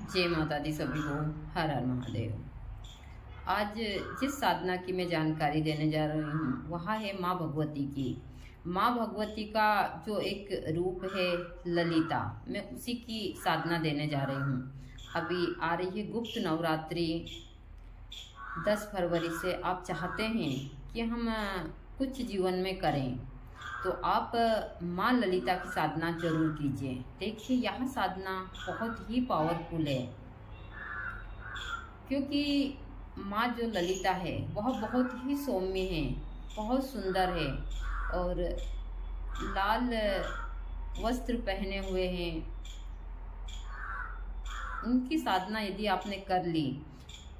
जय माता दी सभी को। हर हर महादेव। आज जिस साधना की मैं जानकारी देने जा रही हूँ वह है माँ भगवती की। माँ भगवती का जो एक रूप है ललिता, मैं उसी की साधना देने जा रही हूँ। अभी आ रही है गुप्त नवरात्रि 10 फरवरी से। आप चाहते हैं कि हम कुछ जीवन में करें तो आप माँ ललिता की साधना जरूर कीजिए। देखिए, यह साधना बहुत ही पावरफुल है, क्योंकि माँ जो ललिता है वह बहुत ही सौम्य है, बहुत सुंदर है और लाल वस्त्र पहने हुए हैं। उनकी साधना यदि आपने कर ली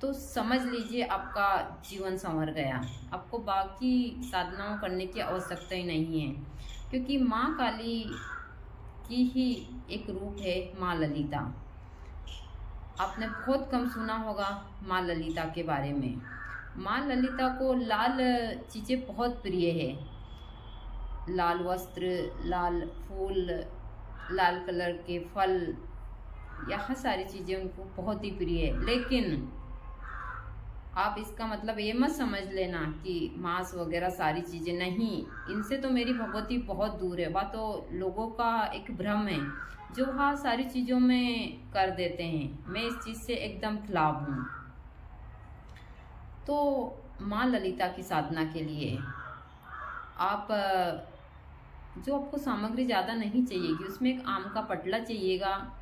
तो समझ लीजिए आपका जीवन संवर गया। आपको बाकी साधनाओं करने की आवश्यकता ही नहीं है, क्योंकि माँ काली की ही एक रूप है माँ ललिता। आपने बहुत कम सुना होगा माँ ललिता के बारे में। माँ ललिता को लाल चीज़ें बहुत प्रिय है। लाल वस्त्र, लाल फूल, लाल कलर के फल, यह सारी चीज़ें उनको बहुत ही प्रिय है। लेकिन आप इसका मतलब ये मत समझ लेना कि मांस वगैरह सारी चीज़ें नहीं, इनसे तो मेरी भगवती बहुत दूर है। वह तो लोगों का एक भ्रम है जो हाँ सारी चीज़ों में कर देते हैं। मैं इस चीज़ से एकदम खिलाफ हूँ। तो माँ ललिता की साधना के लिए आप जो आपको सामग्री ज़्यादा नहीं चाहिएगी, उसमें एक आम का पटला चाहिएगा।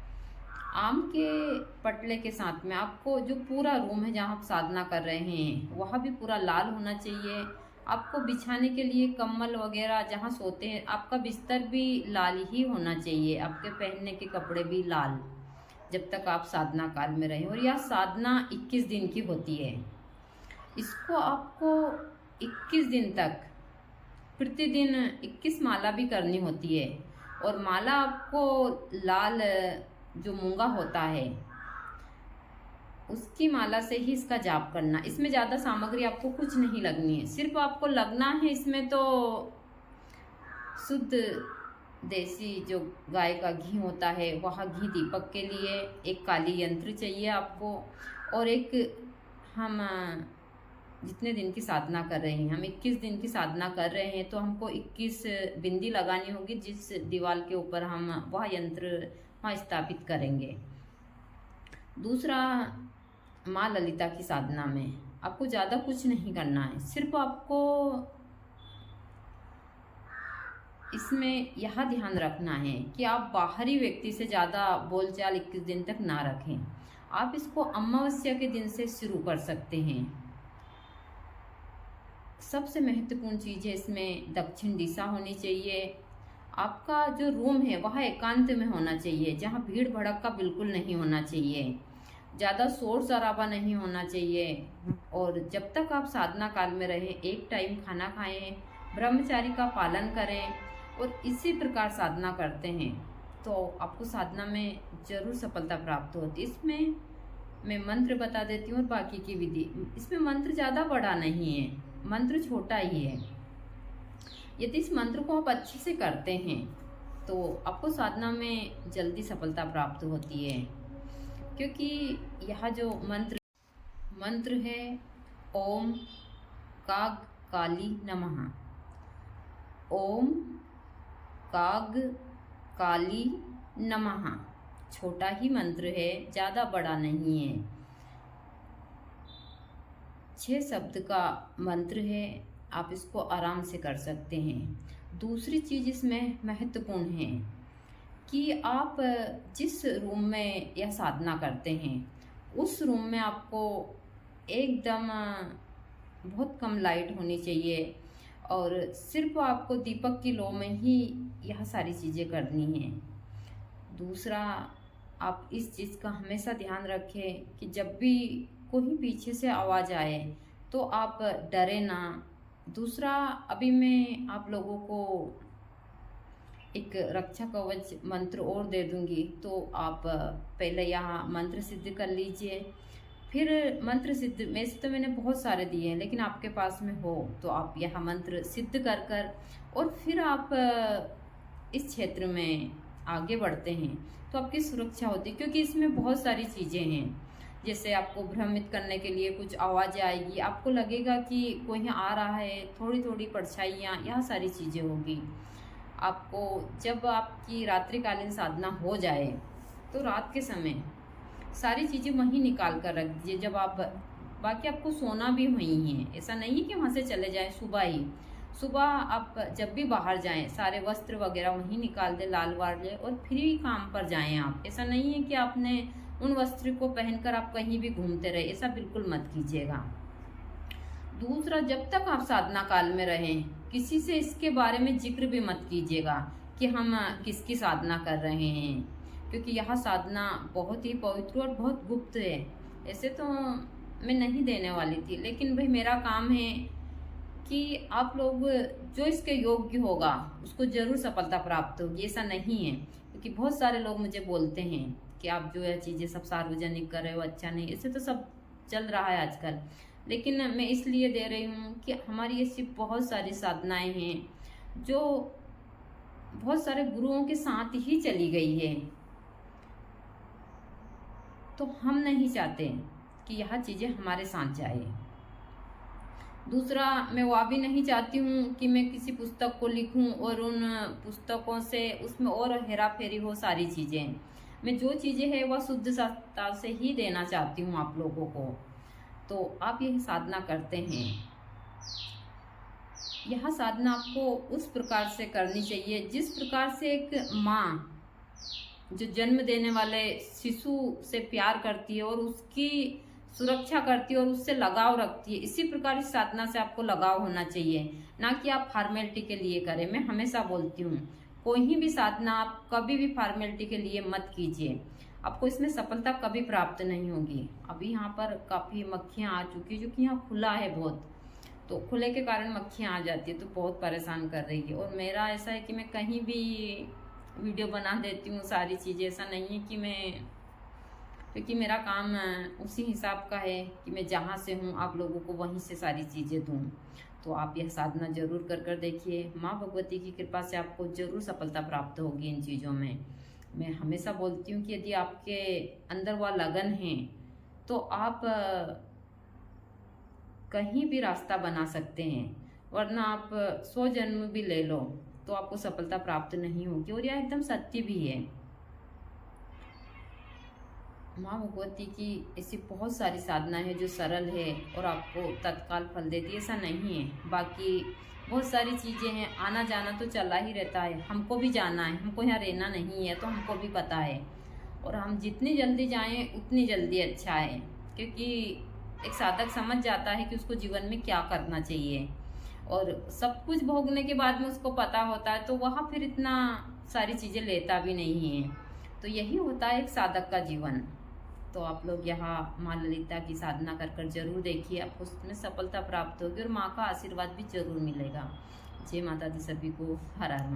आम के पटले के साथ में आपको जो पूरा रूम है जहाँ आप साधना कर रहे हैं वह भी पूरा लाल होना चाहिए। आपको बिछाने के लिए कम्बल वगैरह जहाँ सोते हैं आपका बिस्तर भी लाल ही होना चाहिए। आपके पहनने के कपड़े भी लाल, जब तक आप साधना काल में रहें। और यह साधना 21 दिन की होती है। इसको आपको 21 दिन तक प्रतिदिन 21 माला भी करनी होती है। और माला आपको लाल जो मूंगा होता है उसकी माला से ही इसका जाप करना। इसमें ज़्यादा सामग्री आपको कुछ नहीं लगनी है, सिर्फ आपको लगना है इसमें तो शुद्ध देसी जो गाय का घी होता है वह घी दीपक के लिए, एक काली यंत्र चाहिए आपको, और एक हम जितने दिन की साधना कर रहे हैं, हम 21 दिन की साधना कर रहे हैं तो हमको 21 बिंदी लगानी होगी जिस दीवार के ऊपर हम वह यंत्र वहाँ स्थापित करेंगे। दूसरा, माँ ललिता की साधना में आपको ज़्यादा कुछ नहीं करना है, सिर्फ आपको इसमें यह ध्यान रखना है कि आप बाहरी व्यक्ति से ज़्यादा बोलचाल 21 दिन तक ना रखें। आप इसको अमावस्या के दिन से शुरू कर सकते हैं। सबसे महत्वपूर्ण चीज़ है इसमें दक्षिण दिशा होनी चाहिए। आपका जो रूम है वह एकांत में होना चाहिए, जहाँ भीड़ भड़क बिल्कुल नहीं होना चाहिए, ज़्यादा शोर शराबा नहीं होना चाहिए। और जब तक आप साधना काल में रहें, एक टाइम खाना खाएं, ब्रह्मचारी का पालन करें और इसी प्रकार साधना करते हैं तो आपको साधना में जरूर सफलता प्राप्त होती है। इसमें मैं मंत्र बता देती हूँ और बाकी की विधि। इसमें मंत्र ज़्यादा बड़ा नहीं है, मंत्र छोटा ही है। यदि इस मंत्र को आप अच्छे से करते हैं तो आपको साधना में जल्दी सफलता प्राप्त होती है, क्योंकि यह जो मंत्र है ओम काग काली नमः। ओम काग काली नमः छोटा ही मंत्र है, ज़्यादा बड़ा नहीं है। 6 शब्द का मंत्र है, आप इसको आराम से कर सकते हैं। दूसरी चीज़ इसमें महत्वपूर्ण है कि आप जिस रूम में यह साधना करते हैं उस रूम में आपको एकदम बहुत कम लाइट होनी चाहिए और सिर्फ आपको दीपक की लो में ही यह सारी चीज़ें करनी हैं। दूसरा, आप इस चीज़ का हमेशा ध्यान रखें कि जब भी कोई पीछे से आवाज़ आए तो आप डरे ना। दूसरा, अभी मैं आप लोगों को एक रक्षा कवच मंत्र और दे दूंगी, तो आप पहले यहाँ मंत्र सिद्ध कर लीजिए। फिर मंत्र सिद्ध में से तो मैंने बहुत सारे दिए हैं, लेकिन आपके पास में हो तो आप यह मंत्र सिद्ध कर कर और फिर आप इस क्षेत्र में आगे बढ़ते हैं तो आपकी सुरक्षा होती है, क्योंकि इसमें बहुत सारी चीज़ें हैं। जैसे आपको भ्रमित करने के लिए कुछ आवाज़ें आएगी, आपको लगेगा कि कोई यहाँ आ रहा है, थोड़ी थोड़ी परछाइयाँ, यह सारी चीज़ें होगी। आपको जब आपकी रात्रिकालीन साधना हो जाए तो रात के समय सारी चीज़ें वहीं निकाल कर रख दीजिए। जब आप बाकी आपको सोना भी वहीं है, ऐसा नहीं है कि वहाँ से चले जाएं सुबह ही। सुबह आप जब भी बाहर जाएं सारे वस्त्र वगैरह वहीं निकाल दें, लाल वाले, और फिर ही काम पर जाएं आप। ऐसा नहीं है कि आपने उन वस्त्र को पहनकर आप कहीं भी घूमते रहे, ऐसा बिल्कुल मत कीजिएगा। दूसरा, जब तक आप साधना काल में रहें किसी से इसके बारे में जिक्र भी मत कीजिएगा कि हम किसकी साधना कर रहे हैं, क्योंकि यह साधना बहुत ही पवित्र और बहुत गुप्त है। ऐसे तो मैं नहीं देने वाली थी, लेकिन भाई मेरा काम है कि आप लोग जो इसके योग्य होगा उसको जरूर सफलता प्राप्त होगी। ऐसा नहीं है, क्योंकि बहुत सारे लोग मुझे बोलते हैं कि आप जो है चीज़ें सब सार्वजनिक कर रहे हो, अच्छा नहीं। ऐसे तो सब चल रहा है आजकल, लेकिन मैं इसलिए दे रही हूँ कि हमारी ऐसी बहुत सारी साधनाएं हैं जो बहुत सारे गुरुओं के साथ ही चली गई है। तो हम नहीं चाहते कि यह चीज़ें हमारे साथ जाए। दूसरा, मैं वह भी नहीं चाहती हूँ कि मैं किसी पुस्तक को लिखूँ और उन पुस्तकों से उसमें और हेरा फेरी हो सारी चीज़ें। मैं जो चीज़ें हैं वह शुद्ध सत्ता से ही देना चाहती हूँ आप लोगों को। तो आप यह साधना करते हैं, यह साधना आपको उस प्रकार से करनी चाहिए जिस प्रकार से एक माँ जो जन्म देने वाले शिशु से प्यार करती है और उसकी सुरक्षा करती है और उससे लगाव रखती है, इसी प्रकार इस साधना से आपको लगाव होना चाहिए, ना कि आप फॉर्मेलिटी के लिए करें। मैं हमेशा बोलती हूँ कोई भी साधना आप कभी भी फॉर्मेलिटी के लिए मत कीजिए, आपको इसमें सफलता कभी प्राप्त नहीं होगी। अभी यहाँ पर काफ़ी मक्खियाँ आ चुकी है, जो कि यहाँ खुला है बहुत, तो खुले के कारण मक्खियाँ आ जाती है, तो बहुत परेशान कर रही है। और मेरा ऐसा है कि मैं कहीं भी वीडियो बना देती हूँ सारी चीज़ें, ऐसा नहीं है कि मैं, क्योंकि मेरा काम उसी हिसाब का है कि मैं जहाँ से हूँ आप लोगों को वहीं से सारी चीज़ें दूँ। तो आप यह साधना जरूर कर देखिए, माँ भगवती की कृपा से आपको जरूर सफलता प्राप्त होगी इन चीज़ों में। मैं हमेशा बोलती हूँ कि यदि आपके अंदर वह लगन है तो आप कहीं भी रास्ता बना सकते हैं, वरना आप 100 जन्म भी ले लो तो आपको सफलता प्राप्त नहीं होगी। और यह एकदम सत्य भी है। माँ भगवती की ऐसी बहुत सारी साधनाएं हैं जो सरल है और आपको तत्काल फल देती है, ऐसा नहीं है। बाकी बहुत सारी चीज़ें हैं, आना जाना तो चला ही रहता है, हमको भी जाना है, हमको यहाँ रहना नहीं है, तो हमको भी पता है। और हम जितनी जल्दी जाएं उतनी जल्दी अच्छा है, क्योंकि एक साधक समझ जाता है कि उसको जीवन में क्या करना चाहिए, और सब कुछ भोगने के बाद में उसको पता होता है, तो वह फिर इतना सारी चीज़ें लेता भी नहीं है। तो यही होता है एक साधक का जीवन। तो आप लोग यहाँ माँ ललिता की साधना कर जरूर देखिए, आपको उसमें सफलता प्राप्त होगी और माँ का आशीर्वाद भी जरूर मिलेगा। जय माता दी सभी को। हर हर महादेव।